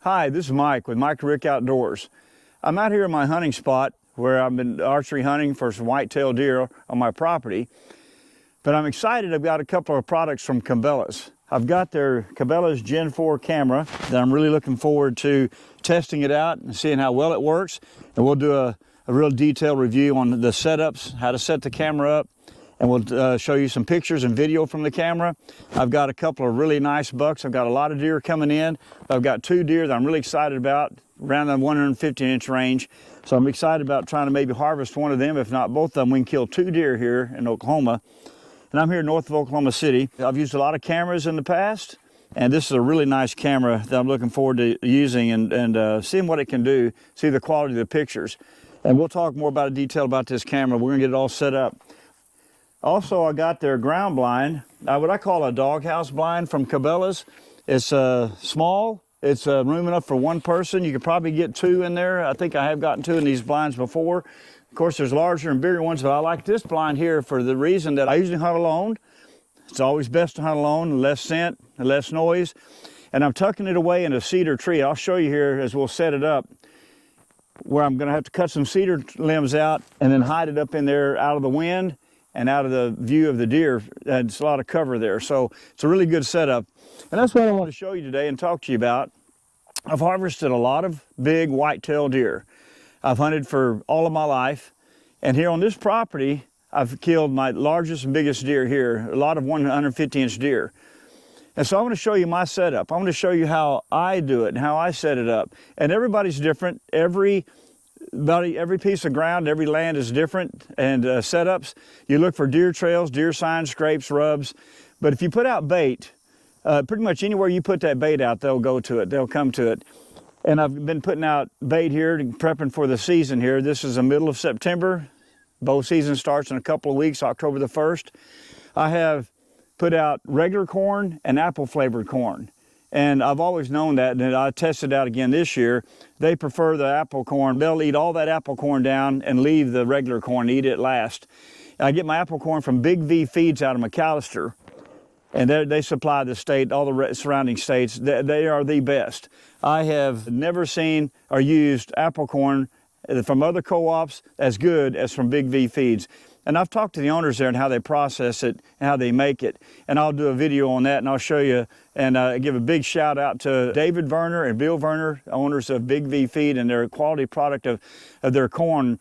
Hi, this is Mike with MikenRickOUTDOORS. I'm out here in my hunting spot where I've been archery hunting for some white-tailed deer on my property. But I'm excited. I've got a couple of products from Cabela's. I've got their Cabela's Gen 4 camera that I'm really looking forward to testing it out and seeing how well it works. And we'll do a real detailed review on the setups, how to set the camera up, and we'll show you some pictures and video from the camera. I've got a couple of really nice bucks. I've got a lot of deer coming in. I've got 2 deer that I'm really excited about, around the 150-inch range. So I'm excited about trying to maybe harvest one of them. If not both of them, we can kill 2 deer here in Oklahoma. And I'm here north of Oklahoma City. I've used a lot of cameras in the past, and this is a really nice camera that I'm looking forward to using and seeing what it can do, see the quality of the pictures. And we'll talk more about detail about this camera. We're gonna get it all set up. Also, I got their ground blind, what I call a doghouse blind from Cabela's. It's small, it's room enough for 1 person. You could probably get 2 in there. I think I have gotten 2 in these blinds before. Of course, there's larger and bigger ones, but I like this blind here for the reason that I usually hunt alone. It's always best to hunt alone, less scent, less noise. And I'm tucking it away in a cedar tree. I'll show you here as we'll set it up, where I'm gonna have to cut some cedar limbs out and then hide it up in there out of the wind and out of the view of the deer. It's a lot of cover there. So it's a really good setup. And that's what I want to show you today and talk to you about. I've harvested a lot of big white-tailed deer. I've hunted for all of my life. And here on this property, I've killed my largest and biggest deer here, a lot of 150-inch deer. And so I want to show you my setup. I want to show you how I do it and how I set it up. And everybody's different. About every piece of ground, every land is different, and setups. You look for deer trails, deer signs, scrapes, rubs. But if you put out bait, pretty much anywhere you put that bait out, they'll go to it, they'll come to it. And I've been putting out bait here, prepping for the season here. This is the middle of September. Bow season starts in a couple of weeks, October the 1st. I have put out regular corn and apple flavored corn. And I've always known that, and I tested out again this year. They prefer the apple corn. They'll eat all that apple corn down and leave the regular corn, eat it last. I get my apple corn from Big V Feeds out of McAllister, and they supply the state, all the surrounding states. They are the best. I have never seen or used apple corn from other co-ops as good as from Big V Feeds. And I've talked to the owners there and how they process it and how they make it. And I'll do a video on that and I'll show you and give a big shout out to David Werner and Bill Werner, owners of Big V Feed, and their quality product of their corn.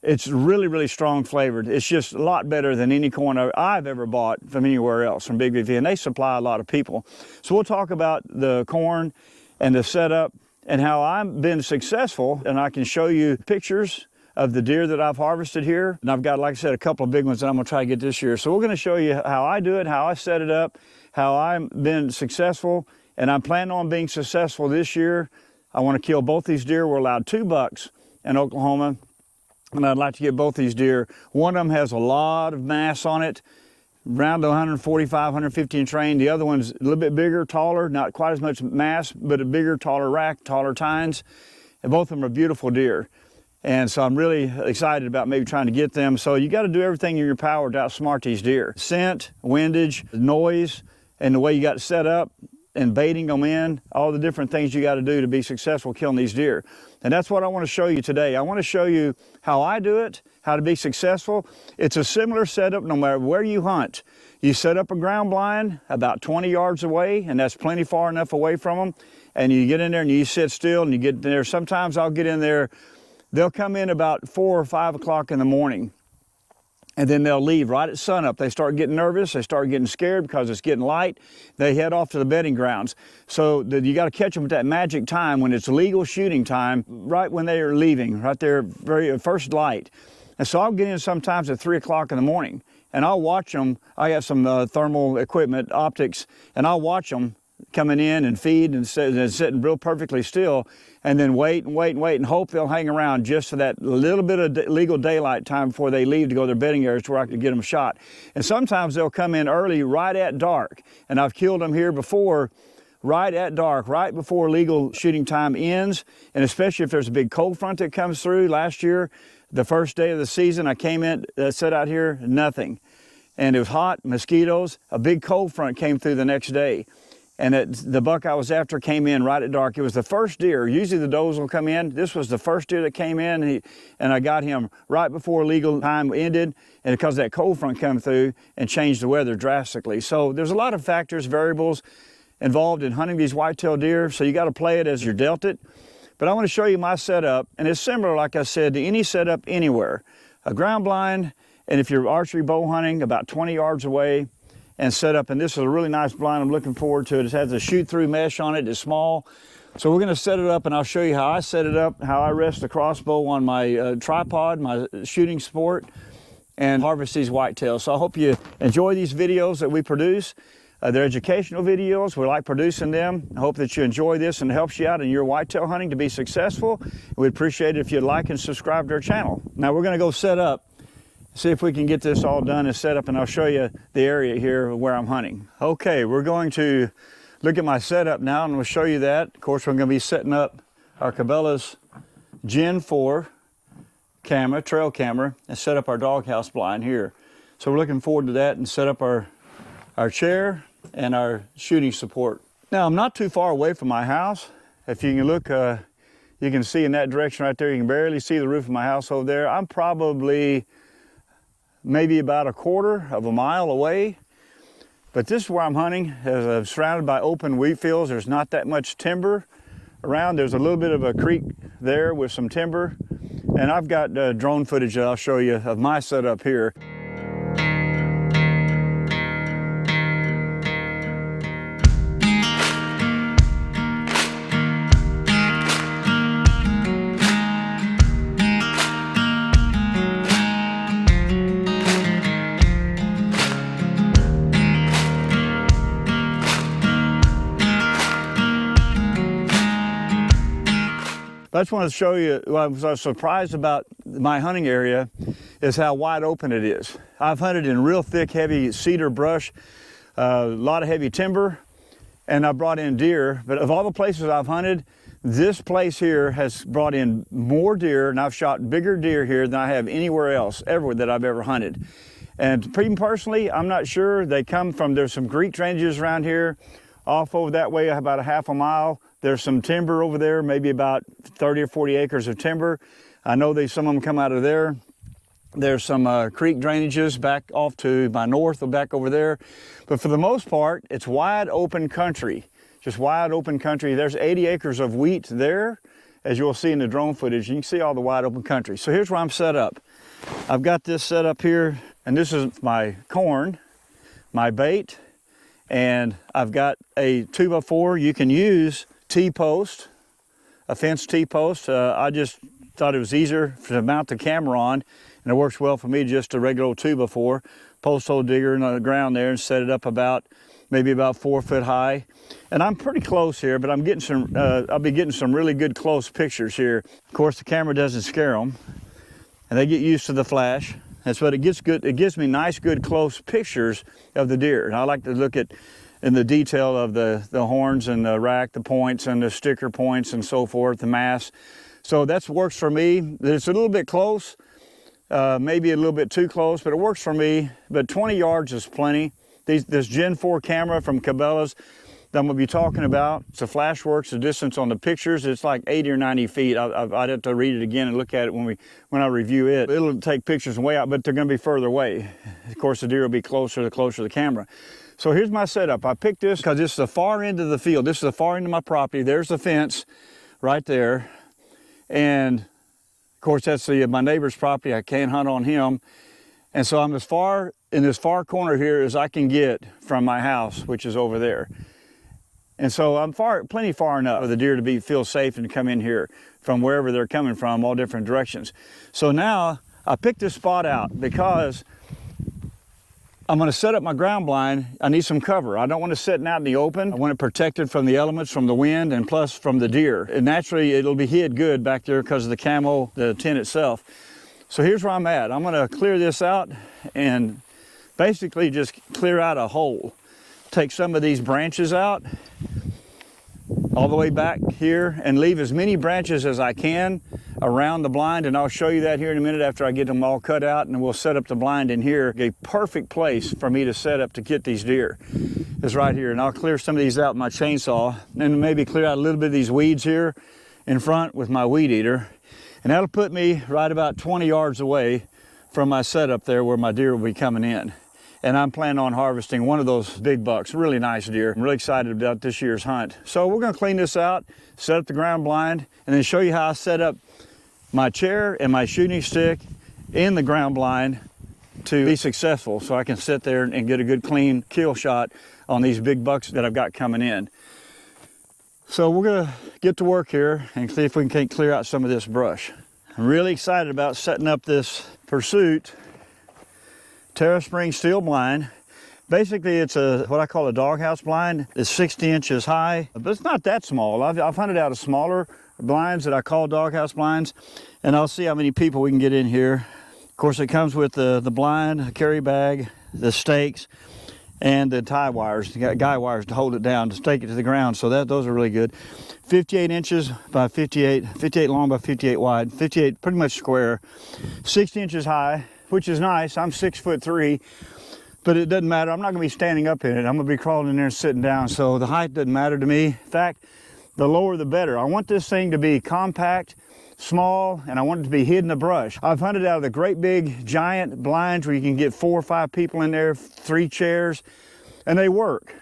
It's really, really strong flavored. It's just a lot better than any corn I've ever bought from anywhere else from Big V Feed. And they supply a lot of people. So we'll talk about the corn and the setup and how I've been successful. And I can show you pictures of the deer that I've harvested here. And I've got, like I said, a couple of big ones that I'm gonna try to get this year. So we're gonna show you how I do it, how I set it up, how I've been successful, and I'm planning on being successful this year. I wanna kill both these deer. We're allowed 2 bucks in Oklahoma, and I'd like to get both these deer. One of them has a lot of mass on it, around the 145, 150-inch range. The other one's a little bit bigger, taller, not quite as much mass, but a bigger, taller rack, taller tines. And both of them are beautiful deer. And so I'm really excited about maybe trying to get them. So you got to do everything in your power to outsmart these deer. Scent, windage, noise, and the way you got it set up, and baiting them in, all the different things you got to do to be successful killing these deer. And that's what I want to show you today. I want to show you how I do it, how to be successful. It's a similar setup no matter where you hunt. You set up a ground blind about 20 yards away, and that's plenty far enough away from them. And you get in there and you sit still and you get in there. Sometimes I'll get in there. They'll come in about 4 or 5 o'clock in the morning, and then they'll leave right at sunup. They start getting nervous, they start getting scared because it's getting light. They head off to the bedding grounds. So you got to catch them at that magic time when it's legal shooting time, right when they are leaving, right there, very first light. And so I'll get in sometimes at 3 o'clock in the morning, and I'll watch them. I have some thermal equipment, optics, and I'll watch them coming in and feed and sitting real perfectly still, and then wait and wait and wait and hope they'll hang around just for that little bit of legal daylight time before they leave to go to their bedding areas where I can get them shot. And sometimes they'll come in early, right at dark, and I've killed them here before, right at dark, right before legal shooting time ends. And especially if there's a big cold front that comes through. Last year, the first day of the season, I came in, sat out here, nothing. And it was hot, mosquitoes, a big cold front came through the next day. and the buck I was after came in right at dark. It was the first deer. Usually the does will come in. This was the first deer that came in, and I got him right before legal time ended, and because that cold front come through and changed the weather drastically. So there's a lot of factors, variables involved in hunting these whitetail deer, so you got to play it as you're dealt it. But I want to show you my setup, and it's similar, like I said, to any setup anywhere. A ground blind, and if you're archery bow hunting, about 20 yards away, and set up. And this is a really nice blind. I'm looking forward to it. It has a shoot-through mesh on it. It's small. So we're going to set it up, and I'll show you how I set it up, how I rest the crossbow on my tripod, my shooting sport, and harvest these whitetails. So I hope you enjoy these videos that we produce. They're educational videos. We like producing them. I hope that you enjoy this and it helps you out in your whitetail hunting to be successful. We'd appreciate it if you'd like and subscribe to our channel. Now we're going to go set up, see if we can get this all done and set up, and I'll show you the area here where I'm hunting. Okay, we're going to look at my setup now, and we'll show you that. Of course, we're going to be setting up our Cabela's Gen 4 camera, trail camera, and set up our doghouse blind here. So we're looking forward to that, and set up our chair and our shooting support. Now, I'm not too far away from my house. If you can look, you can see in that direction right there, you can barely see the roof of my house over there. I'm probably maybe about a quarter of a mile away. But this is where I'm hunting. I'm surrounded by open wheat fields. There's not that much timber around. There's a little bit of a creek there with some timber. And I've got drone footage that I'll show you of my setup here. I just wanted to show you what I was surprised about my hunting area is how wide open it is. I've hunted in real thick, heavy cedar brush, a lot of heavy timber, and I brought in deer. But of all the places I've hunted, this place here has brought in more deer, and I've shot bigger deer here than I have anywhere else, everywhere that I've ever hunted. And personally, I'm not sure. They come from, there's some creek drainages around here, off over that way about a half a mile. There's some timber over there, maybe about 30 or 40 acres of timber. I know some of them come out of there. There's some creek drainages back off to my north or back over there. But for the most part, it's wide open country, just wide open country. There's 80 acres of wheat there, as you'll see in the drone footage. You can see all the wide open country. So here's where I'm set up. I've got this set up here, and this is my corn, my bait, and I've got a 2x4. You can use T-post, a fence T-post. I just thought it was easier to mount the camera on, and it works well for me, just a regular old 2x4. Post hole digger in the ground there and set it up maybe about 4 foot high. And I'm pretty close here, but I'm getting some, I'll be getting some really good close pictures here. Of course, the camera doesn't scare them, and they get used to the flash. That's what it gets good. It gives me nice, good close pictures of the deer. And I like to look at in the detail of the horns and the rack, the points and the sticker points and so forth, the mass. So that works for me. It's a little bit close, maybe a little bit too close, but it works for me. But 20 yards is plenty. This Gen 4 camera from Cabela's that I'm gonna be talking about, it's a flash works, the distance on the pictures, it's like 80 or 90 feet. I'd have to read it again and look at it when I review it. It'll take pictures way out, but they're gonna be further away. Of course, the deer will be closer the closer the camera. So here's my setup. I picked this because this is the far end of the field. This is the far end of my property. There's the fence right there. And of course, that's my neighbor's property. I can't hunt on him. And so I'm as far in this far corner here as I can get from my house, which is over there. And so I'm plenty far enough for the deer to feel safe and come in here from wherever they're coming from, all different directions. So now I picked this spot out because I'm going to set up my ground blind. I need some cover. I don't want it sitting out in the open. I want it protected from the elements, from the wind, and plus from the deer. And naturally, it'll be hid good back there because of the camo, the tent itself. So here's where I'm at. I'm going to clear this out and basically just clear out a hole. Take some of these branches out all the way back here and leave as many branches as I can around the blind, and I'll show you that here in a minute after I get them all cut out, and we'll set up the blind in here. A perfect place for me to set up to get these deer is right here, and I'll clear some of these out with my chainsaw, and maybe clear out a little bit of these weeds here in front with my weed eater, and that'll put me right about 20 yards away from my setup there where my deer will be coming in. And I'm planning on harvesting one of those big bucks, really nice deer. I'm really excited about this year's hunt. So we're gonna clean this out, set up the ground blind, and then show you how I set up my chair and my shooting stick in the ground blind to be successful, so I can sit there and get a good clean kill shot on these big bucks that I've got coming in. So we're gonna get to work here and see if we can clear out some of this brush. I'm really excited about setting up this Pursuit Terra Spring steel blind. Basically, it's what I call a doghouse blind. It's 60 inches high, but it's not that small. I've hunted out of smaller blinds that I call doghouse blinds, and I'll see how many people we can get in here. Of course, it comes with the blind, a carry bag, the stakes, and the tie wires, the guy wires to hold it down, to stake it to the ground. So those are really good. 58 inches by 58 long by 58 wide, 58 pretty much square, 60 inches high, which is nice. I'm 6'3", but it doesn't matter. I'm not gonna be standing up in it. I'm gonna be crawling in there and sitting down. So the height doesn't matter to me. In fact, the lower the better. I want this thing to be compact, small, and I want it to be hid in the brush. I've hunted out of the great big giant blinds where you can get 4 or 5 people in there, 3 chairs, and they work.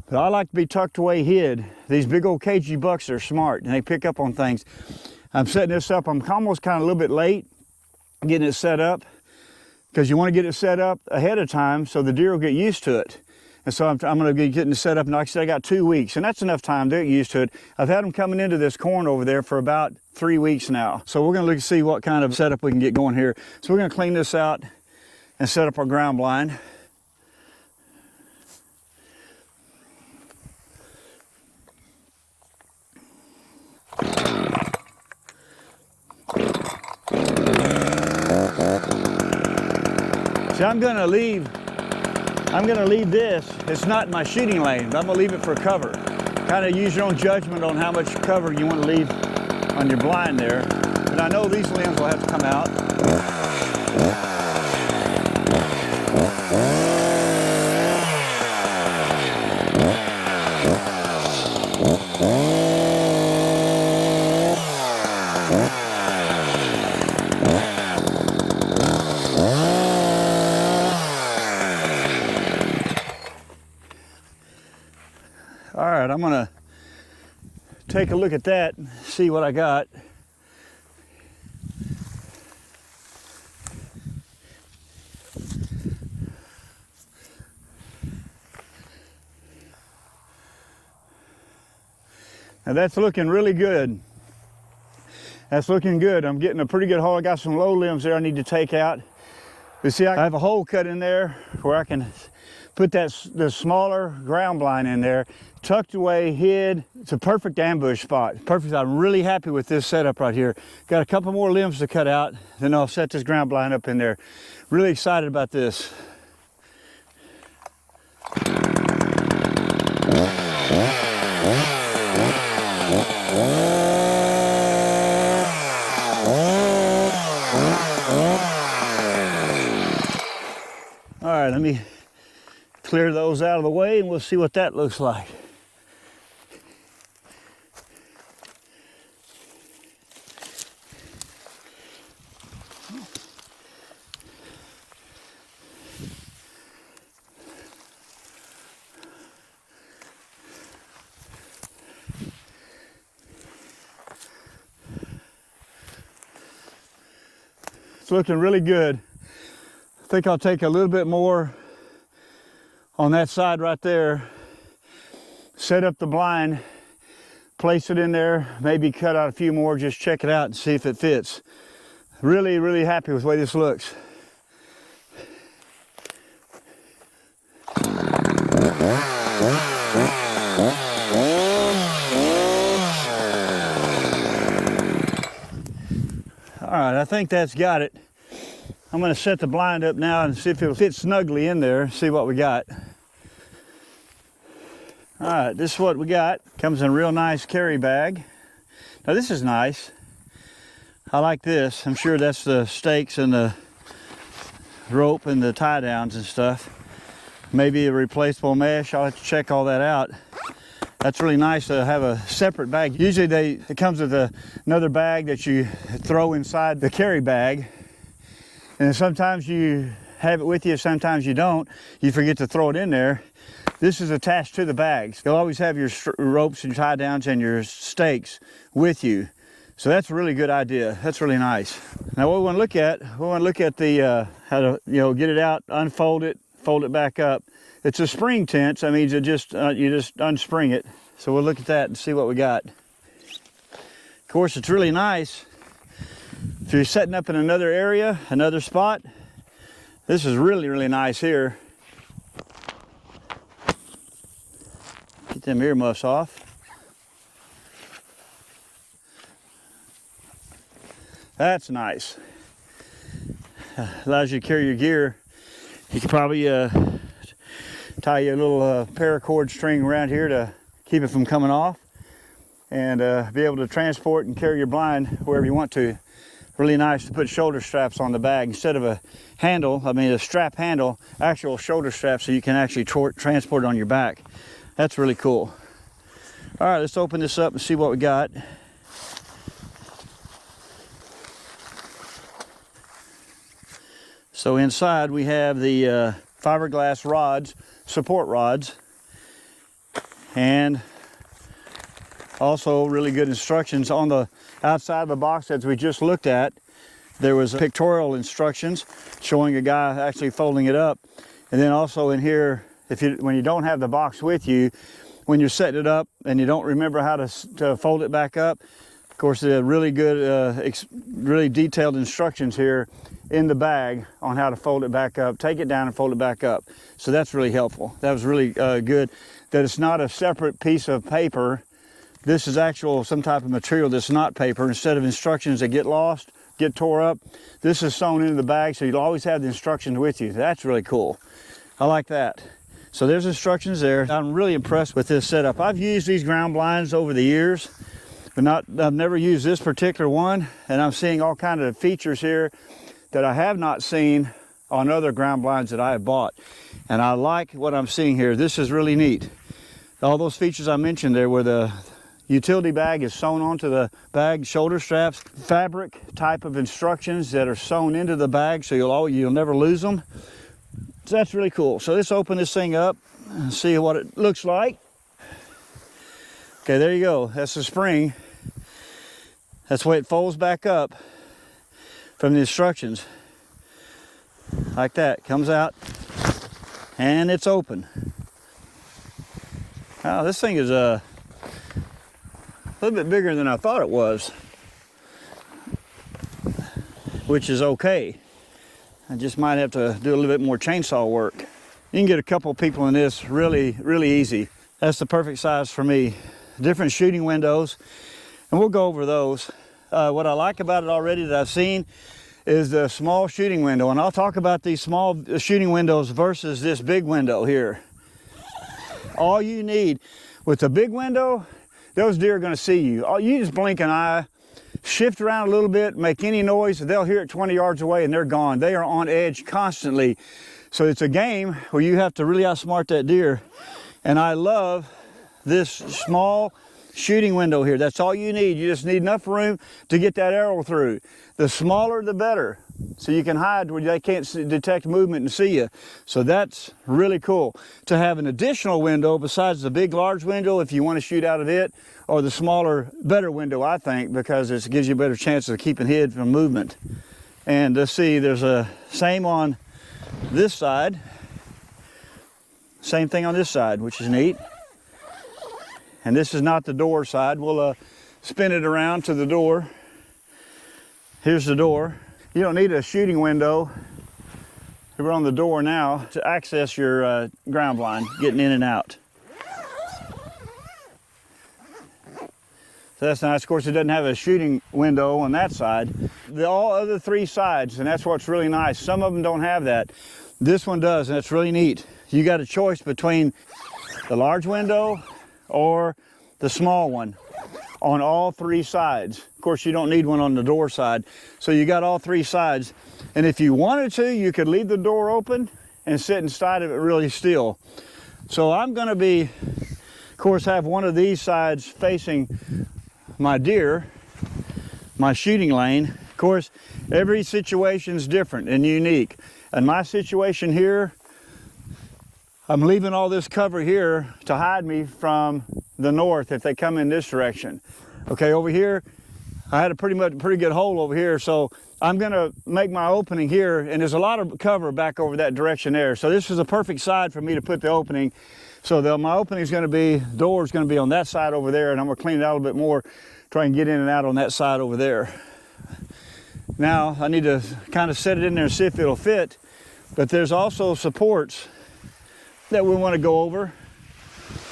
But I like to be tucked away, hid. These big old cagey bucks are smart and they pick up on things. I'm setting this up. I'm almost kind of a little bit late getting it set up, because you want to get it set up ahead of time so the deer will get used to it. And so I'm going to be getting it set up, and like I said, I got 2 weeks, and that's enough time to get used to it. I've had them coming into this corn over there for about 3 weeks now. So we're going to look and see what kind of setup we can get going here. So we're going to clean this out and set up our ground blind. See, I'm gonna leave this. It's not my shooting lane, but I'm gonna leave it for cover. Kind of use your own judgment on how much cover you want to leave on your blind there. And I know these limbs will have to come out. All right, I'm gonna take a look at that and see what I got. Now that's looking really good. That's looking good. I'm getting a pretty good hole. I got some low limbs there I need to take out. But see, I have a hole cut in there where I can put the smaller ground blind in there, tucked away, hid. It's a perfect ambush spot. Perfect. I'm really happy with this setup right here. Got a couple more limbs to cut out, then I'll set this ground blind up in there. Really excited about this. All right, let me clear those out of the way and we'll see what that looks like. It's looking really good. I think I'll take a little bit more on that side right there, set up the blind, place it in there, maybe cut out a few more, just check it out and see if it fits. Really, really happy with the way this looks. All right, I think that's got it. I'm going to set the blind up now and see if it'll fit snugly in there, see what we got. All right, this is what we got. Comes in a real nice carry bag. Now this is nice. I like this. I'm sure that's the stakes and the rope and the tie downs and stuff. Maybe a replaceable mesh. I'll have to check all that out. That's really nice to have a separate bag. Usually it comes with another bag that you throw inside the carry bag. And sometimes you have it with you, sometimes you don't. You forget to throw it in there. This is attached to the bags. You'll always have your ropes and your tie downs and your stakes with you. So that's a really good idea. That's really nice. Now what we want to look at the how to get it out, unfold it, fold it back up. It's a spring tent, so that means you just unspring it. So we'll look at that and see what we got. Of course, it's really nice if you're setting up in another area, another spot. This is really, really nice here. Get them earmuffs off. That's nice. Allows you to carry your gear. You could probably tie you a little paracord string around here to keep it from coming off, and be able to transport and carry your blind wherever you want to. Really nice to put shoulder straps on the bag instead of a handle, a strap handle, actual shoulder straps, so you can actually transport it on your back. That's really cool. All right, let's open this up and see what we got. So inside we have the fiberglass rods, support rods, and also really good instructions on the outside of the box. As we just looked at, there was pictorial instructions showing a guy actually folding it up. And then also in here, when you don't have the box with you, when you're setting it up and you don't remember how to fold it back up, of course, there are really good, really detailed instructions here in the bag on how to fold it back up, take it down and fold it back up. So that's really helpful. That was really good, that it's not a separate piece of paper. This is some type of material that's not paper. Instead of instructions that get lost, get tore up, this is sewn into the bag, so you'll always have the instructions with you. That's really cool. I like that. So there's instructions there. I'm really impressed with this setup. I've used these ground blinds over the years, but I've never used this particular one, and I'm seeing all kinds of features here that I have not seen on other ground blinds that I have bought. And I like what I'm seeing here. This is really neat. All those features I mentioned there, where the utility bag is sewn onto the bag, shoulder straps, fabric type of instructions that are sewn into the bag, so you'll never lose them. So that's really cool. So let's open this thing up and see what it looks like. Okay, there you go. That's the spring. That's the way it folds back up from the instructions. Like that. Comes out and it's open. Wow, this thing is a little bit bigger than I thought it was, which is okay. I just might have to do a little bit more chainsaw work. You can get a couple people in this really, really easy. That's the perfect size for me. Different shooting windows, and we'll go over those. What I like about it already that I've seen is the small shooting window, and I'll talk about these small shooting windows versus this big window here. All you need with the big window, those deer are going to see you. You just blink an eye, shift around a little bit, make any noise, they'll hear it 20 yards away and they're gone. They are on edge constantly. So it's a game where you have to really outsmart that deer. And I love this small shooting window here. That's all you need. You just need enough room to get that arrow through. The smaller the better, so you can hide where they can't detect movement and see you. So that's really cool to have an additional window besides the big large window if you want to shoot out of it, or the smaller better window, I think, because it gives you a better chance of keeping hid from movement. And let's see, there's a same on this side, same thing on this side, which is neat. And this is not the door side. We'll spin it around to the door. Here's the door. You don't need a shooting window. We're on the door now to access your ground blind, getting in and out. So that's nice. Of course, it doesn't have a shooting window on that side. All other three sides, and that's what's really nice. Some of them don't have that. This one does, and it's really neat. You got a choice between the large window or the small one. on all three sides. Of course, you don't need one on the door side. So you got all three sides. And if you wanted to, you could leave the door open and sit inside of it really still. So I'm gonna be, of course, have one of these sides facing my deer, my shooting lane. Of course, every situation's different and unique. And my situation here, I'm leaving all this cover here to hide me from the north if they come in this direction. Okay, over here, I had a pretty good hole over here, so I'm gonna make my opening here, and there's a lot of cover back over that direction there. So this is a perfect side for me to put the opening. So my opening is gonna be, door's gonna be on that side over there, and I'm gonna clean it out a little bit more, try and get in and out on that side over there. Now, I need to kind of set it in there and see if it'll fit, but there's also supports that we want to go over.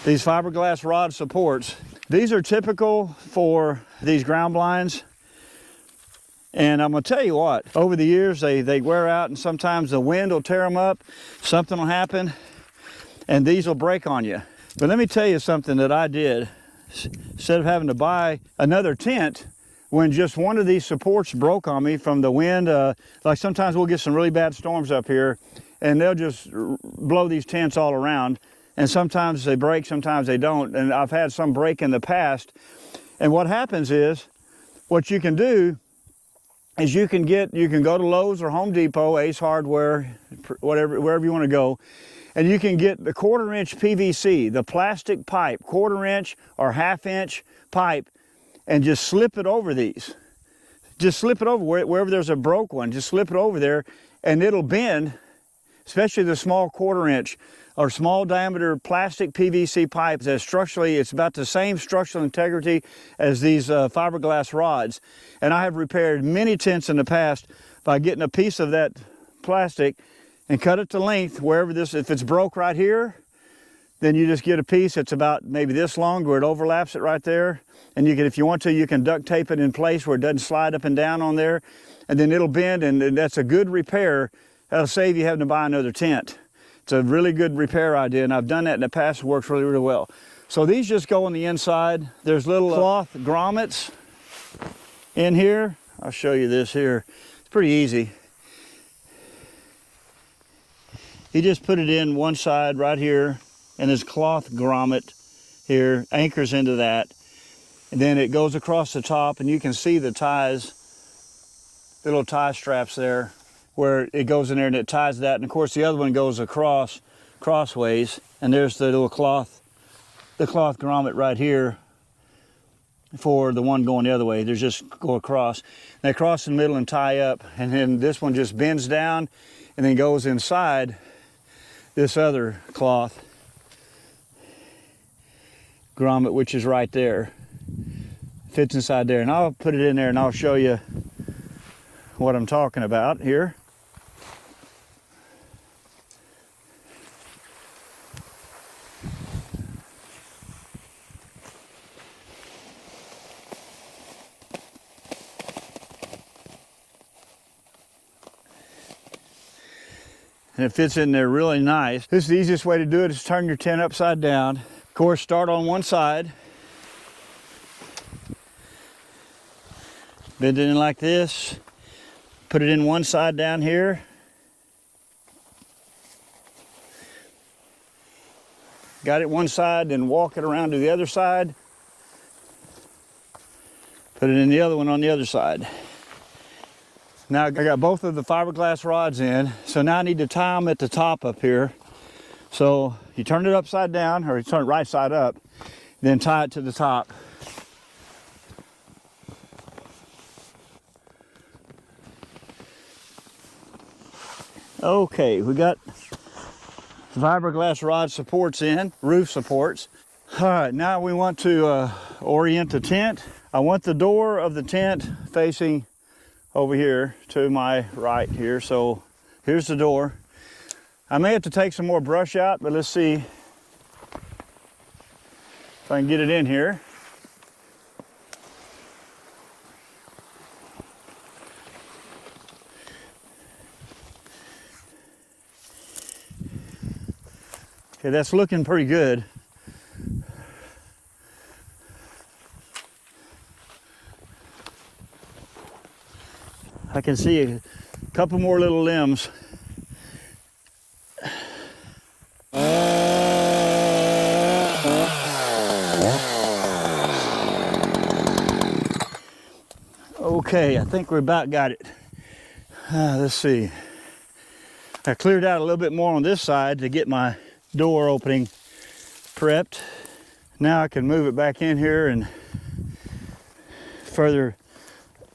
These fiberglass rod supports. These are typical for these ground blinds. And I'm gonna tell you what, over the years, they wear out, and sometimes the wind will tear them up, something will happen, and these will break on you. But let me tell you something that I did. Instead of having to buy another tent, when just one of these supports broke on me from the wind, like sometimes we'll get some really bad storms up here, and they'll just blow these tents all around. And sometimes they break, sometimes they don't. And I've had some break in the past. And what happens is, what you can do is you can go to Lowe's or Home Depot, Ace Hardware, whatever, wherever you want to go, and you can get the 1/4-inch PVC, the plastic pipe, 1/4-inch or 1/2-inch pipe, and just slip it over these. Just slip it over wherever there's a broke one, just slip it over there, and it'll bend, especially the small 1/4-inch or small diameter plastic PVC pipes that structurally, it's about the same structural integrity as these fiberglass rods. And I have repaired many tents in the past by getting a piece of that plastic and cut it to length wherever this, if it's broke right here, then you just get a piece that's about maybe this long where it overlaps it right there. And you can, if you want to, you can duct tape it in place where it doesn't slide up and down on there. And then it'll bend, and that's a good repair. That'll save you having to buy another tent. It's a really good repair idea, and I've done that in the past. It works really, really well. So these just go on the inside. There's little cloth grommets in here. I'll show you this here. It's pretty easy. You just put it in one side right here, and there's cloth grommet here, anchors into that. And then it goes across the top, and you can see the ties, the little tie straps there, where it goes in there and it ties that. And of course the other one goes across, crossways, and there's the little cloth grommet right here for the one going the other way. There's just go across. They cross in the middle and tie up, and then this one just bends down and then goes inside this other cloth grommet, which is right there. Fits inside there, and I'll put it in there and I'll show you what I'm talking about here. And it fits in there really nice. This is the easiest way to do it, is turn your tent upside down. Of course, start on one side. Bend it in like this. Put it in one side down here. Got it one side, then walk it around to the other side. Put it in the other one on the other side. Now I got both of the fiberglass rods in, so now I need to tie them at the top up here. So you turn it upside down, or you turn it right side up, then tie it to the top. Okay, we got fiberglass rod supports in, roof supports. All right, now we want to orient the tent. I want the door of the tent facing over here to my right here. So here's the door. I may have to take some more brush out, but let's see if I can get it in here. Okay, that's looking pretty good. I can see a couple more little limbs. Okay, I think we about got it. Let's see. I cleared out a little bit more on this side to get my door opening prepped. Now I can move it back in here and further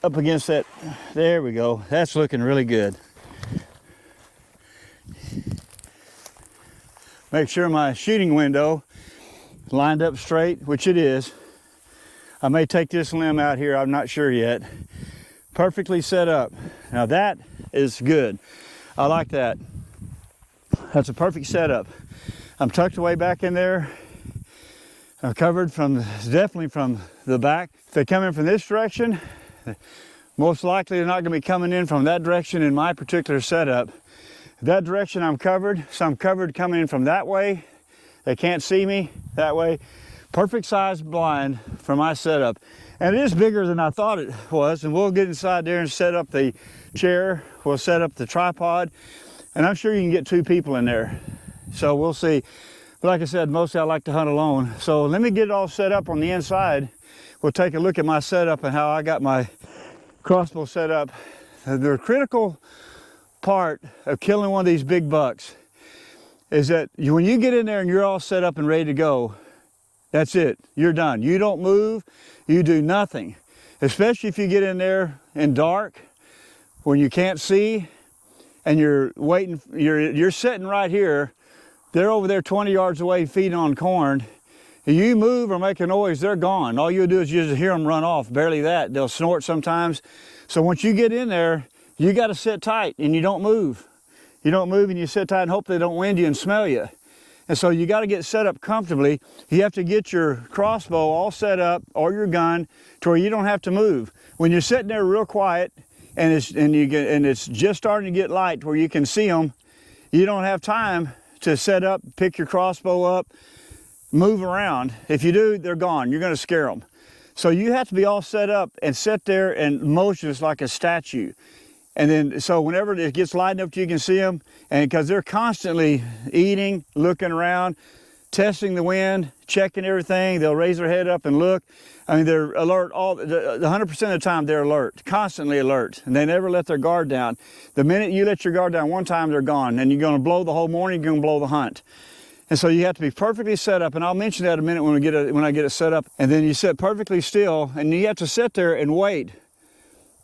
up against that. There we go. That's looking really good. Make sure my shooting window lined up straight, which it is. I may take this limb out here, I'm not sure yet. Perfectly set up. Now that is good. I like that. That's a perfect setup. I'm tucked away back in there. I'm covered from, definitely from the back. If they come in from this direction, most likely they're not going to be coming in from that direction in my particular setup. That direction I'm covered, so I'm covered coming in from that way. They can't see me that way. Perfect size blind for my setup. And it is bigger than I thought it was, and we'll get inside there and set up the chair. We'll set up the tripod, and I'm sure you can get 2 people in there. So we'll see. But like I said, mostly I like to hunt alone. So let me get it all set up on the inside. We'll take a look at my setup and how I got my crossbow set up. The critical part of killing one of these big bucks is that when you get in there and you're all set up and ready to go, that's it. You're done. You don't move. You do nothing. Especially if you get in there in dark when you can't see and you're waiting. You're sitting right here. They're over there 20 yards away feeding on corn. If you move or make a noise, they're gone. All you'll do is you just hear them run off. Barely that. They'll snort sometimes. So once you get in there, you got to sit tight and you don't move. You don't move and you sit tight and hope they don't wind you and smell you. And so you got to get set up comfortably. You have to get your crossbow all set up or your gun to where you don't have to move. When you're sitting there real quiet and it's just starting to get light where you can see them, you don't have time to set up, pick your crossbow up, move around. If you do, they're gone. You're going to scare them. So you have to be all set up and sit there and motionless like a statue. And then, so whenever it gets light enough you can see them, and because they're constantly eating, looking around, testing the wind, checking everything, they'll raise their head up and look. I mean, they're alert 100% of the time. They're alert, constantly alert, and they never let their guard down. The minute you let your guard down one time, they're gone, and you're going to blow the whole morning. You're going to blow the hunt. And so you have to be perfectly set up, and I'll mention that in a minute when I get it set up. And then you sit perfectly still, and you have to sit there and wait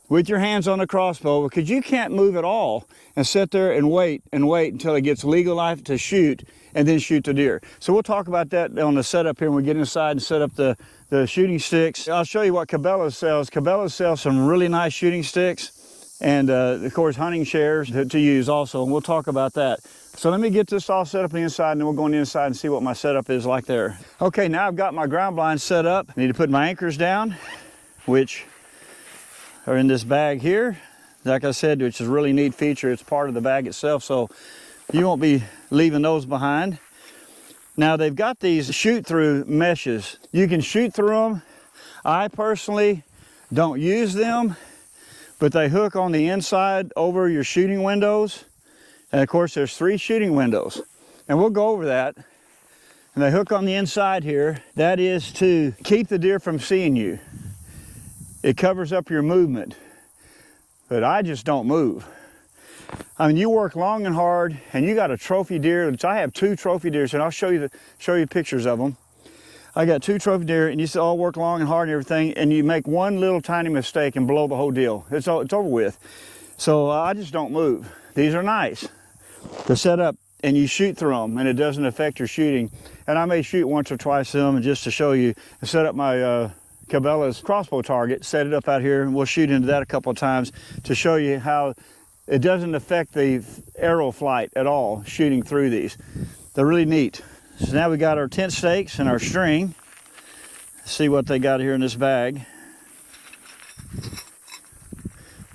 with your hands on the crossbow, because you can't move at all, and sit there and wait until it gets legal life to shoot, and then shoot the deer. So we'll talk about that on the setup here when we get inside and set up the shooting sticks. I'll show you what Cabela sells. Cabela sells some really nice shooting sticks, and of course hunting shares to use also, and we'll talk about that. So let me get this all set up on the inside, and then we'll go on the inside and see what my setup is like there. Okay, now I've got my ground blinds set up. I need to put my anchors down, which are in this bag here. Like I said, which is a really neat feature. It's part of the bag itself, so you won't be leaving those behind. Now they've got these shoot-through meshes. You can shoot through them. I personally don't use them, but they hook on the inside over your shooting windows. And of course, there's 3 shooting windows. And we'll go over that. And they hook on the inside here. That is to keep the deer from seeing you. It covers up your movement, but I just don't move. I mean, you work long and hard, and you got a trophy deer, which I have 2 trophy deers, and I'll show you pictures of them. I got 2 trophy deer, and you all work long and hard and everything, and you make one little tiny mistake and blow the whole deal. It's over with. So I just don't move. These are nice to set up, and you shoot through them, and it doesn't affect your shooting. And I may shoot once or twice of them just to show you, and set up my Cabela's crossbow target, set it up out here, and we'll shoot into that a couple of times to show you how it doesn't affect the arrow flight at all, shooting through these. They're really neat. So now we got our tent stakes and our string. Let's see what they got here in this bag.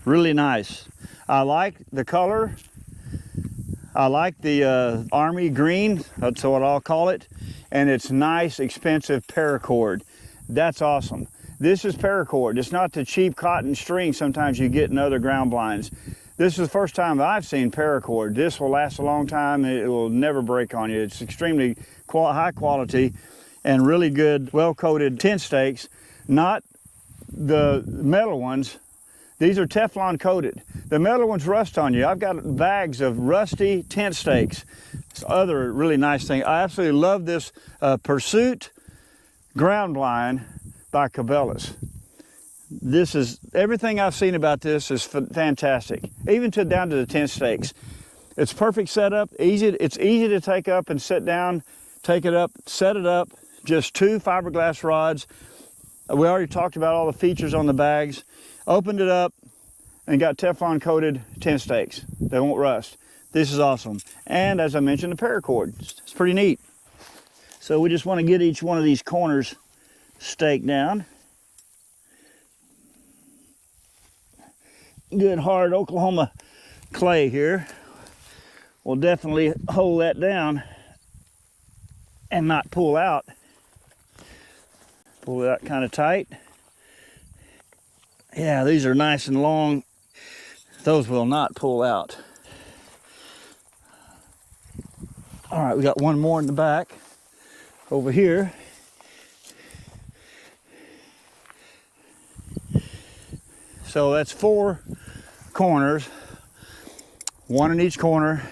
Really nice. I like the color. I like the army green, that's what I'll call it. And it's nice, expensive paracord. That's awesome. This is paracord. It's not the cheap cotton string sometimes you get in other ground blinds. This is the first time I've seen paracord. This will last a long time. It will never break on you. It's extremely high quality and really good, well-coated tent stakes, not the metal ones. These are Teflon coated. The metal ones rust on you. I've got bags of rusty tent stakes. It's other really nice thing. I absolutely love this Pursuit ground blind by Cabela's. This is, everything I've seen about this is fantastic, even down to the tent stakes. It's perfect setup, it's easy to take up and sit down, take it up, set it up, just 2 fiberglass rods. We already talked about all the features on the bags. Opened it up and got Teflon coated tent stakes. They won't rust. This is awesome. And as I mentioned, the paracord. It's pretty neat. So we just want to get each one of these corners staked down. Good hard Oklahoma clay here will definitely hold that down and not pull out. Pull it out kind of tight. Yeah, these are nice and long. Those will not pull out. All right, we got one more in the back over here. So that's 4 corners, 1 in each corner,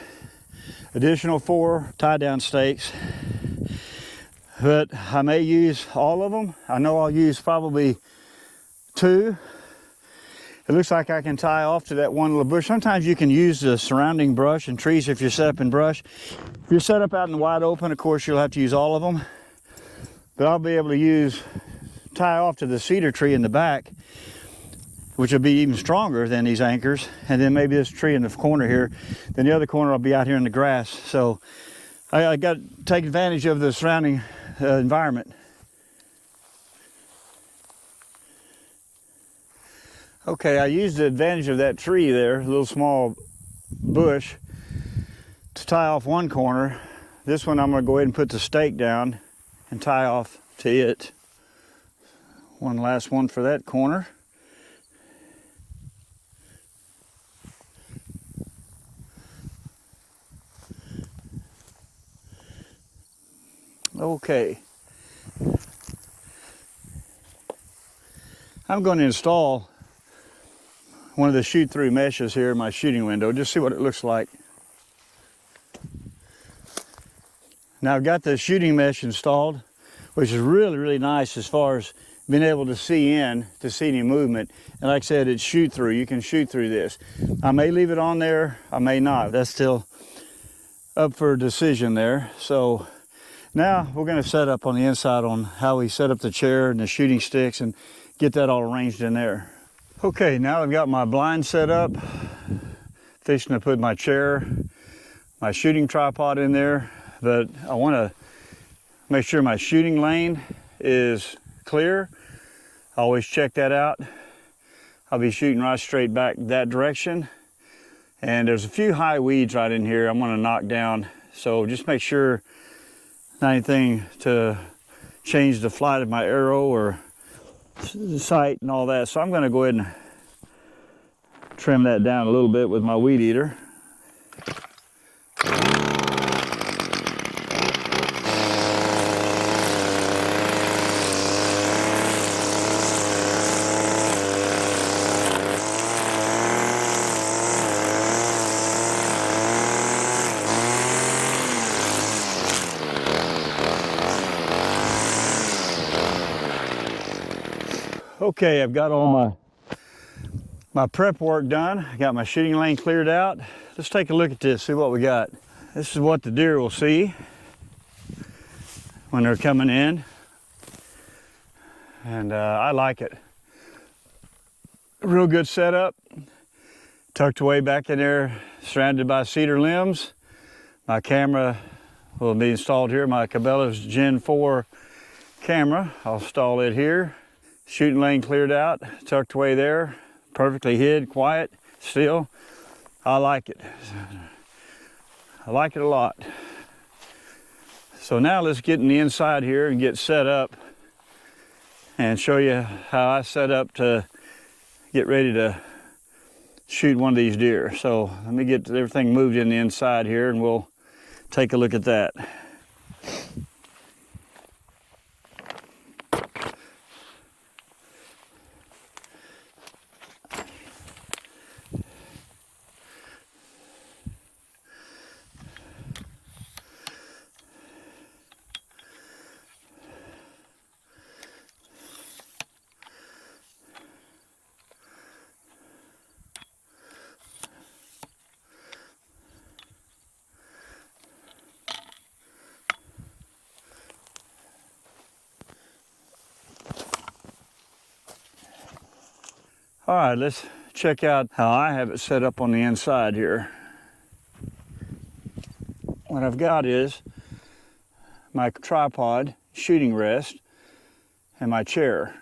additional 4 tie-down stakes. But I may use all of them. I know I'll use probably 2. It looks like I can tie off to that one little bush. Sometimes you can use the surrounding brush and trees if you're set up in brush. If you're set up out in the wide open, of course, you'll have to use all of them. But I'll be able to tie off to the cedar tree in the back, which will be even stronger than these anchors. And then maybe this tree in the corner here. Then the other corner I'll be out here in the grass. So I got to take advantage of the surrounding environment. Okay, I used the advantage of that tree there, a little small bush, to tie off one corner. This one I'm going to go ahead and put the stake down and tie off to it. One last one for that corner. Okay. I'm going to install one of the shoot-through meshes here in my shooting window, just see what it looks like. Now I've got the shooting mesh installed, which is really, really nice as far as being able to see any movement. And like I said, it's shoot-through. You can shoot through this. I may leave it on there, I may not. That's still up for decision there. So now we're going to set up on the inside on how we set up the chair and the shooting sticks and get that all arranged in there. Okay, now I've got my blind set up. Fixing to put my chair, my shooting tripod in there, but I want to make sure my shooting lane is clear. I always check that out. I'll be shooting right straight back that direction. And there's a few high weeds right in here I'm going to knock down. So just make sure not anything to change the flight of my arrow or the sight and all that. So I'm going to go ahead and trim that down a little bit with my weed eater. Okay, I've got all my prep work done. I got my shooting lane cleared out. Let's take a look at this, see what we got. This is what the deer will see when they're coming in. And I like it. Real good setup. Tucked away back in there, surrounded by cedar limbs. My camera will be installed here, my Cabela's Gen 4 camera. I'll install it here. Shooting lane cleared out, tucked away there, perfectly hid, quiet, still. I like it. I like it a lot. So now let's get in the inside here and get set up and show you how I set up to get ready to shoot one of these deer. So let me get everything moved in the inside here and we'll take a look at that. All right, let's check out how I have it set up on the inside here. What I've got is my tripod, shooting rest, and my chair.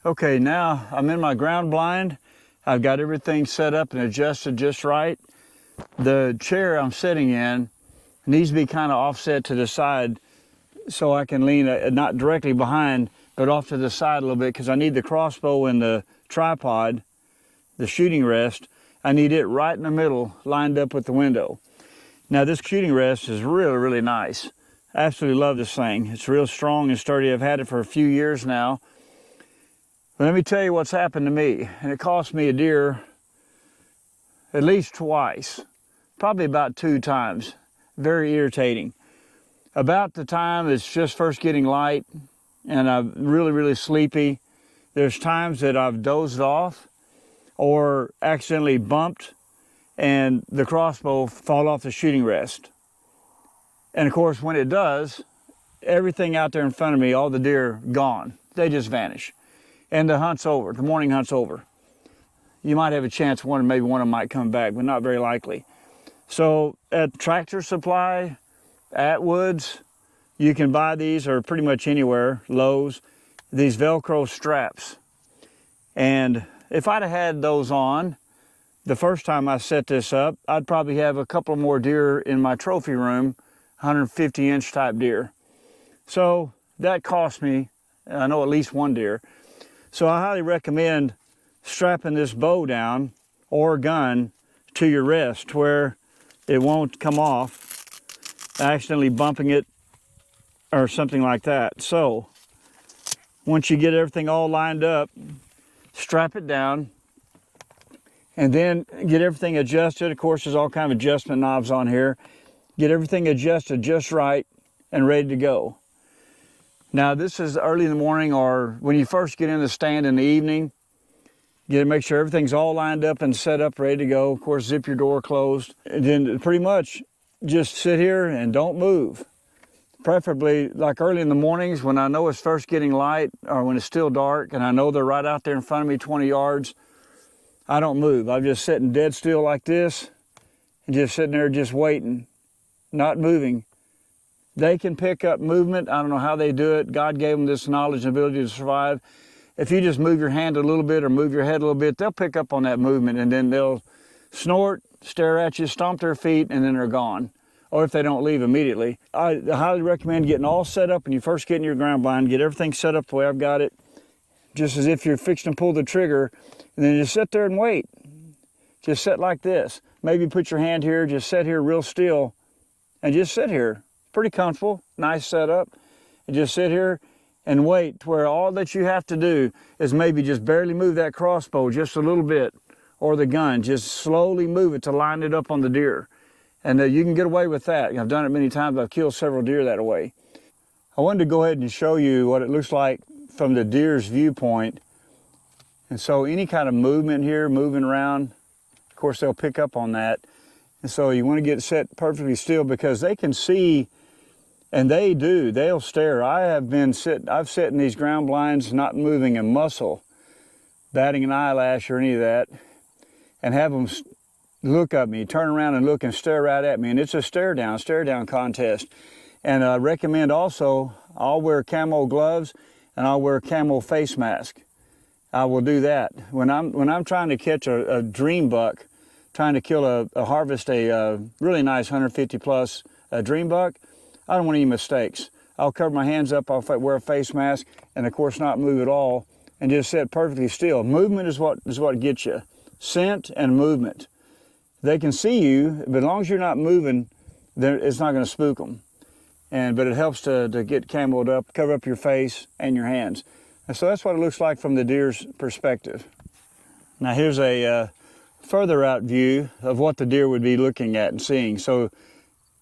Okay, now I'm in my ground blind. I've got everything set up and adjusted just right. The chair I'm sitting in needs to be kind of offset to the side so I can lean not directly behind, but off to the side a little bit because I need the crossbow and the tripod, the shooting rest. I need it right in the middle, lined up with the window. Now this shooting rest is really, really nice. I absolutely love this thing. It's real strong and sturdy. I've had it for a few years now. But let me tell you what's happened to me, and it cost me a deer at least twice, probably about 2 times. Very irritating. About the time it's just first getting light and I'm really, really sleepy, there's times that I've dozed off or accidentally bumped and the crossbow fall off the shooting rest. And of course, when it does, everything out there in front of me, all the deer gone. They just vanish. And the hunt's over, the morning hunt's over. You might have a chance maybe one of them might come back, but not very likely. So at Tractor Supply, Atwood's, you can buy these, or pretty much anywhere, Lowe's, these Velcro straps. And if I'd have had those on the first time I set this up, I'd probably have a couple more deer in my trophy room, 150-inch type deer. So that cost me, I know, at least 1 deer. So I highly recommend strapping this bow down or gun to your wrist where it won't come off, accidentally bumping it or something like that. So once you get everything all lined up, strap it down and then get everything adjusted. Of course, there's all kind of adjustment knobs on here. Get everything adjusted just right and ready to go. Now this is early in the morning or when you first get in the stand in the evening. Make sure everything's all lined up and set up, ready to go. Of course, zip your door closed. And then pretty much just sit here and don't move. Preferably like early in the mornings when I know it's first getting light or when it's still dark and I know they're right out there in front of me 20 yards, I don't move. I'm just sitting dead still like this and just sitting there just waiting, not moving. They can pick up movement. I don't know how they do it. God gave them this knowledge and ability to survive. If you just move your hand a little bit or move your head a little bit, they'll pick up on that movement and then they'll snort, stare at you, stomp their feet, and then they're gone. Or if they don't leave immediately. I highly recommend getting all set up when you first get in your ground blind, get everything set up the way I've got it, just as if you're fixing to pull the trigger, and then just sit there and wait. Just sit like this. Maybe put your hand here, just sit here real still, and just sit here. Pretty comfortable, nice setup. And just sit here and wait to where all that you have to do is maybe just barely move that crossbow just a little bit, or the gun, just slowly move it to line it up on the deer. And you can get away with that. I've done it many times. I've killed several deer that way. I wanted to go ahead and show you what it looks like from the deer's viewpoint. And so any kind of movement here, moving around, of course they'll pick up on that. And so you want to get set perfectly still because they can see, and they do, they'll stare. I've sat in these ground blinds not moving a muscle, batting an eyelash or any of that, and have them look at me, turn around and look and stare right at me. And it's a stare down contest. And I recommend also, I'll wear camo gloves and I'll wear camo face mask. I will do that. When I'm trying to catch a dream buck, trying to harvest a really nice 150 plus dream buck, I don't want any mistakes. I'll cover my hands up, I'll wear a face mask, and of course not move at all, and just sit perfectly still. Movement is what gets you. Scent and movement. They can see you, but as long as you're not moving, it's not going to spook them. But it helps to get camoed up, cover up your face and your hands. And so that's what it looks like from the deer's perspective. Now here's a further out view of what the deer would be looking at and seeing. So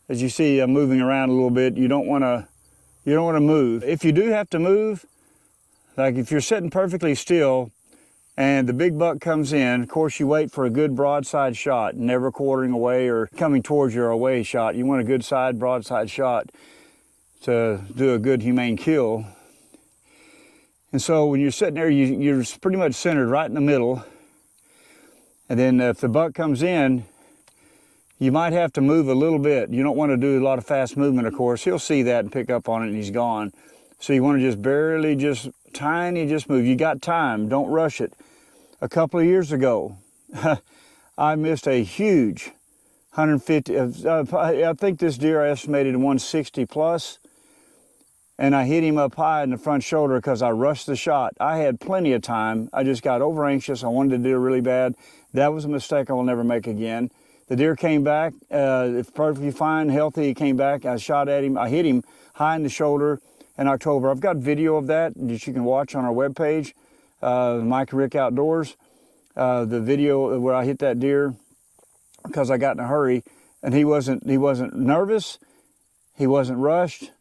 as you see, I'm moving around a little bit. You don't want to move. If you do have to move, like if you're sitting perfectly still and the big buck comes in, of course you wait for a good broadside shot, never quartering away or coming towards your away shot. You want a good broadside shot to do a good humane kill. And so when you're sitting there, you're pretty much centered right in the middle. And then if the buck comes in, you might have to move a little bit. You don't want to do a lot of fast movement, of course. He'll see that and pick up on it and he's gone. So you want to just barely, just move. You got time, don't rush it. A couple of years ago, I missed a huge 150, I think this deer I estimated 160 plus, and I hit him up high in the front shoulder because I rushed the shot. I had plenty of time. I just got over anxious. I wanted the deer really bad. That was a mistake I will never make again. The deer came back, perfectly fine, healthy. He came back, I shot at him. I hit him high in the shoulder in October. I've got video of that you can watch on our webpage, MikenRickOutDoors. The video where I hit that deer because I got in a hurry, and he wasn't nervous, he wasn't rushed.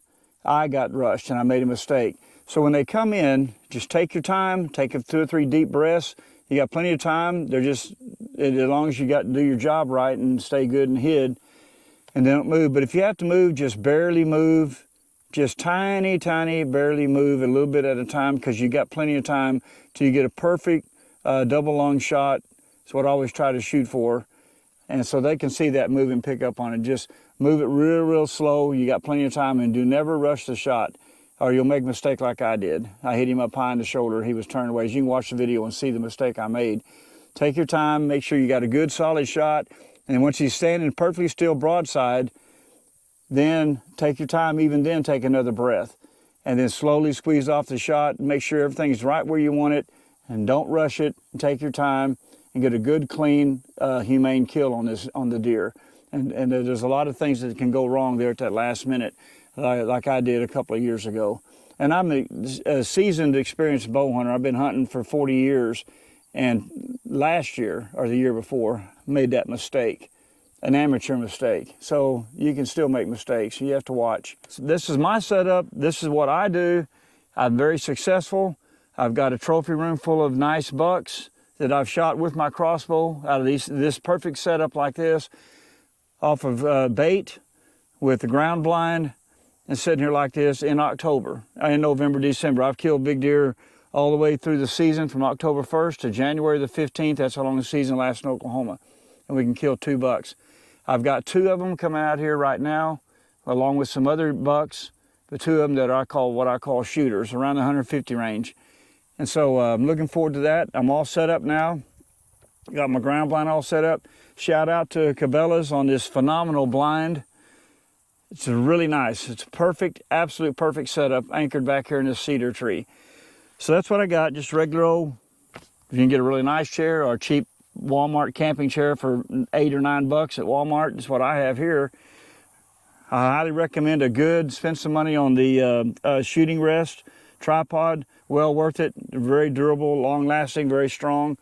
I got rushed and I made a mistake. So when they come in, just take your time, take 2 or 3 deep breaths. You got plenty of time. They're just, as long as you got to do your job right and stay good and hid, and they don't move. But if you have to move, just barely move, just tiny, barely move a little bit at a time, because you got plenty of time till you get a perfect double lung shot. That's what I always try to shoot for. And so they can see that move and pick up on it. Just move it real slow. You got plenty of time, and do never rush the shot, or you'll make a mistake like I did. I hit him up high in the shoulder. He was turned away. You can watch the video and see the mistake I made. Take your time, make sure you got a good solid shot, and once he's standing perfectly still broadside, then take your time, even then take another breath, and then slowly squeeze off the shot, make sure everything's right where you want it, and don't rush it, and take your time, and get a good, clean, humane kill on the deer. And there's a lot of things that can go wrong there at that last minute, like I did a couple of years ago. And I'm a seasoned, experienced bow hunter. I've been hunting for 40 years, and last year, or the year before, made that mistake, an amateur mistake. So you can still make mistakes. You have to watch. So this is my setup. This is what I do. I'm very successful. I've got a trophy room full of nice bucks that I've shot with my crossbow out of this perfect setup like this, off of bait with the ground blind, and sitting here like this in October, in November, December. I've killed big deer all the way through the season from October 1st to January the 15th. That's how long the season lasts in Oklahoma. And we can kill 2 bucks. I've got 2 of them coming out here right now, along with some other bucks, the 2 of them that what I call shooters, around the 150 range. And so I'm looking forward to that. I'm all set up now. Got my ground blind all set up. Shout out to Cabela's on this phenomenal blind. It's really nice. It's a perfect, absolute perfect setup, anchored back here in this cedar tree. So that's what I got, just regular old, you can get a really nice chair or a cheap Walmart camping chair for $8 or $9 at Walmart. That's what I have here. I highly recommend a good, spend some money on the shooting rest tripod. Well worth it, very durable, long lasting, very strong.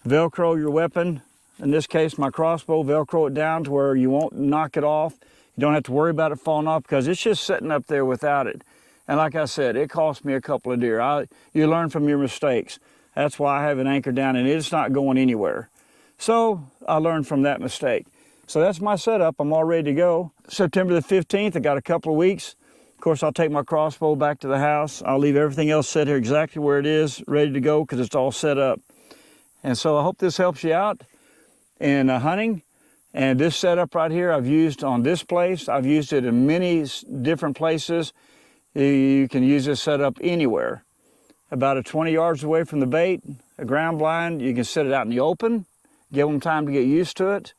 Velcro your weapon. In this case, my crossbow, Velcro it down to where you won't knock it off. You don't have to worry about it falling off because it's just sitting up there without it. And like I said, it cost me a couple of deer. You learn from your mistakes. That's why I have it anchored down and it's not going anywhere. So I learned from that mistake. So that's my setup. I'm all ready to go. September the 15th, I got a couple of weeks. Of course, I'll take my crossbow back to the house. I'll leave everything else set here exactly where it is, ready to go because it's all set up. And so I hope this helps you out in hunting. And this setup right here I've used on this place. I've used it in many different places. You can use this setup anywhere. About 20 yards away from the bait, a ground blind, you can set it out in the open, give them time to get used to it,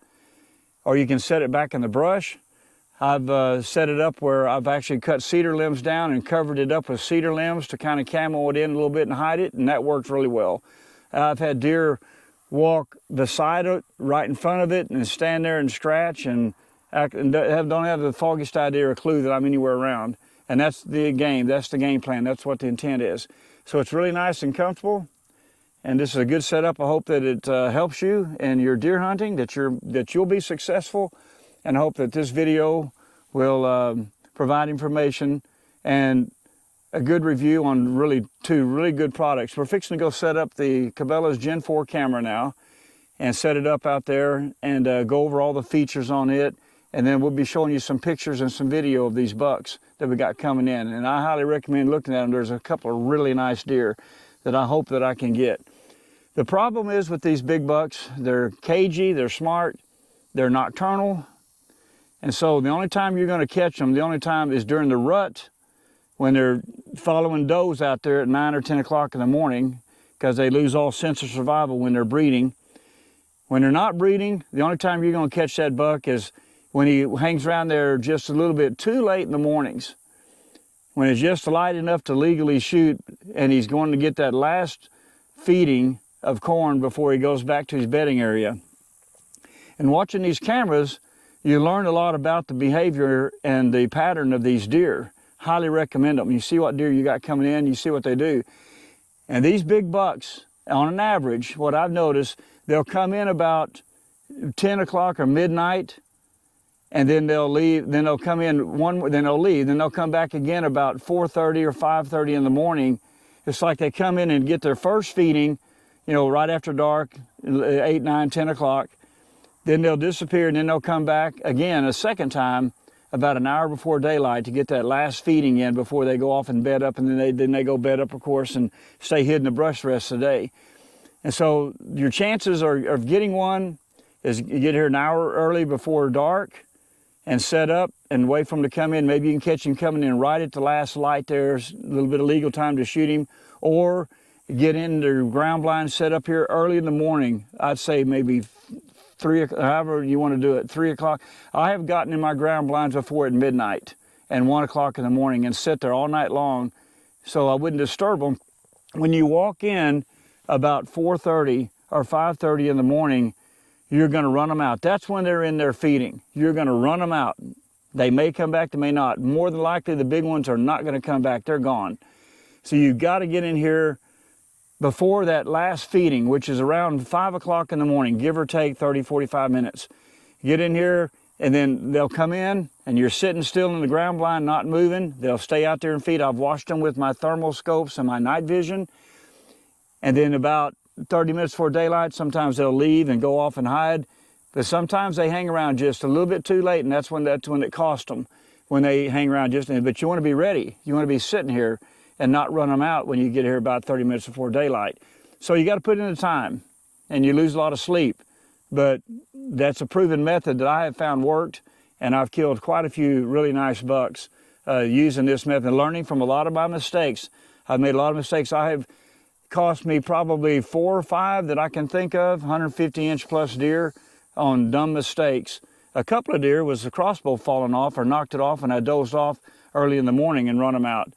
or you can set it back in the brush. I've set it up where I've actually cut cedar limbs down and covered it up with cedar limbs to kind of camo it in a little bit and hide it, and that worked really well. I've had deer walk beside it, right in front of it, and stand there and scratch and don't have the foggiest idea or clue that I'm anywhere around. And that's the game plan, that's what the intent is. So it's really nice and comfortable, and this is a good setup. I hope that it helps you in your deer hunting, that you'll be successful, and I hope that this video will provide information and a good review on two really good products. We're fixing to go set up the Cabela's Gen 4 camera now and set it up out there and go over all the features on it. And then we'll be showing you some pictures and some video of these bucks that we got coming in. And I highly recommend looking at them. There's a couple of really nice deer that I hope that I can get. The problem is with these big bucks, they're cagey, they're smart, they're nocturnal. And so the only time you're gonna catch them, the only time is during the rut when they're following does out there at 9 or 10 o'clock in the morning because they lose all sense of survival when they're breeding. When they're not breeding, the only time you're gonna catch that buck is when he hangs around there just a little bit too late in the mornings, when it's just light enough to legally shoot and he's going to get that last feeding of corn before he goes back to his bedding area. And watching these cameras, you learn a lot about the behavior and the pattern of these deer. Highly recommend them. You see what deer you got coming in, you see what they do. And these big bucks, on an average, what I've noticed, they'll come in about 10 o'clock or midnight, and then they'll leave, then they'll come in then they'll leave, then they'll come back again about 4:30 or 5:30 in the morning. It's like they come in and get their first feeding, right after dark, 8, 9, 10 o'clock. Then they'll disappear, and then they'll come back again a second time about an hour before daylight to get that last feeding in before they go off and bed up, and then they go bed up, of course, and stay hid in the brush the rest of the day. And so your chances of getting one is you get here an hour early before dark and set up and wait for him to come in. Maybe you can catch him coming in right at the last light. There's a little bit of legal time to shoot him, or get in the ground blind set up here early in the morning. I'd say maybe 3, however you want to do it, 3 o'clock. I have gotten in my ground blinds before at midnight and 1 o'clock in the morning and sit there all night long so I wouldn't disturb them. When you walk in about 4:30 or 5:30 in the morning, you're going to run them out. That's when they're in there feeding. You're going to run them out. They may come back, they may not. More than likely, the big ones are not going to come back. They're gone. So you've got to get in here before that last feeding, which is around 5 o'clock in the morning, give or take 30, 45 minutes. Get in here, and then they'll come in, and you're sitting still in the ground blind, not moving. They'll stay out there and feed. I've watched them with my thermal scopes and my night vision. And then about 30 minutes before daylight, sometimes they'll leave and go off and hide. But sometimes they hang around just a little bit too late, and that's when it costs them, when they hang around just. But you want to be ready. You want to be sitting here and not run them out when you get here about 30 minutes before daylight. So you got to put in the time, and you lose a lot of sleep. But that's a proven method that I have found worked, and I've killed quite a few really nice bucks using this method, learning from a lot of my mistakes. I've made a lot of mistakes. I have cost me probably 4 or 5 that I can think of, 150-inch plus deer on dumb mistakes. A couple of deer was the crossbow falling off or knocked it off, and I dozed off early in the morning and run them out.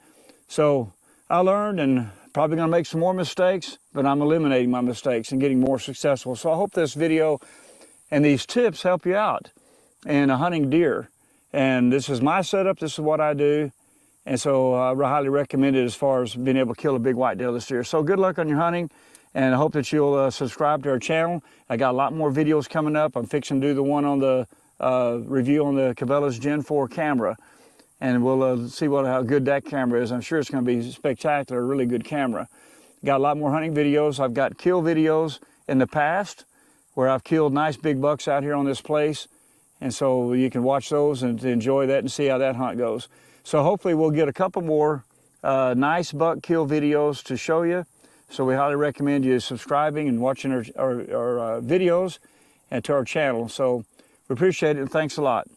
So I learned and Probably going to make some more mistakes, but I'm eliminating my mistakes and getting more successful. So I hope this video and these tips help you out in hunting deer. And this is my setup, this is what I do. And so I highly recommend it as far as being able to kill a big whitetail this year. So good luck on your hunting, and I hope that you'll subscribe to our channel. I got a lot more videos coming up. I'm fixing to do the one on the review on the Cabela's Gen 4 camera. And we'll see how good that camera is. I'm sure it's going to be spectacular, really good camera. Got a lot more hunting videos. I've got kill videos in the past where I've killed nice big bucks out here on this place. And so you can watch those and enjoy that and see how that hunt goes. So hopefully we'll get a couple more nice buck kill videos to show you. So we highly recommend you subscribing and watching our videos and to our channel. So we appreciate it, and thanks a lot.